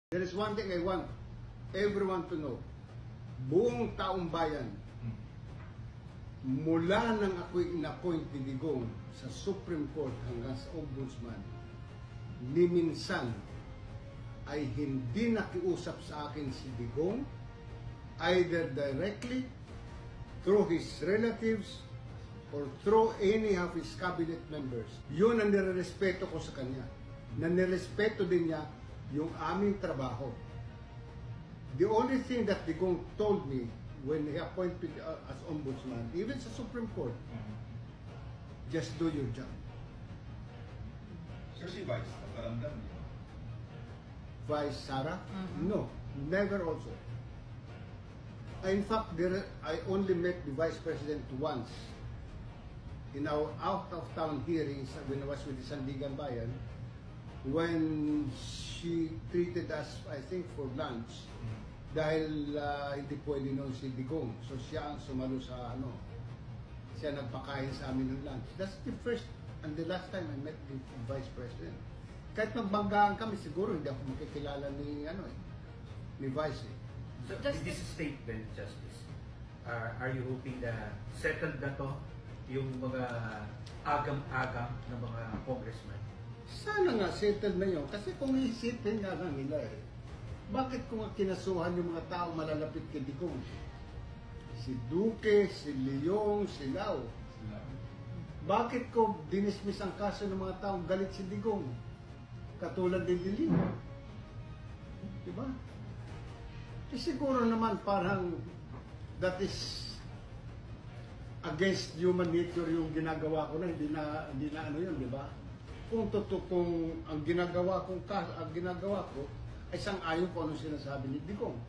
There is one thing I want everyone to know. Buong taong bayan, mula nang ako'y in-appoint ni Digong sa Supreme Court hanggang sa Ombudsman, ni minsan ay hindi nakiusap sa akin si Digong either directly, through his relatives, or through any of his cabinet members. Yun ang nirerespeto ko sa kanya. Na nirespeto din niya yung aming trabaho. The only thing that Digong told me when he appointed as ombudsman, even sa Supreme Court, just do your job. Sir, si Vice, nakaramdam niyo? Vice Sara? No, never also. In fact, I only met the Vice President once in our out-of-town hearings when I was with the Sandigan Bayan, when she treated us, I think, for lunch dahil hindi pwede noon si Digong. So siya ang sumalo sa siya nagpakain sa amin ng lunch. That's the first and the last time I met the Vice President. Kahit magbanggaan kami, siguro hindi ako makikilala ni ni Vice. So, this statement, Justice, are you hoping na settled na to yung mga agam-agam ng mga congressman? Sana nga settled na yun. Kasi kung isipin nga lang nila bakit kung kinasuhan yung mga tao malalapit kay Digong? Si Duque, si Leong, si Lau. Bakit ko dinismiss ang kaso ng mga taong galit si Digong? Katulad din Dilin. Diba? Siguro naman parang that is against human nature yung ginagawa ko na hindi na yun, di ba? Kung ang ginagawa ko ay sang-ayon ko ano sinasabi ni Digong.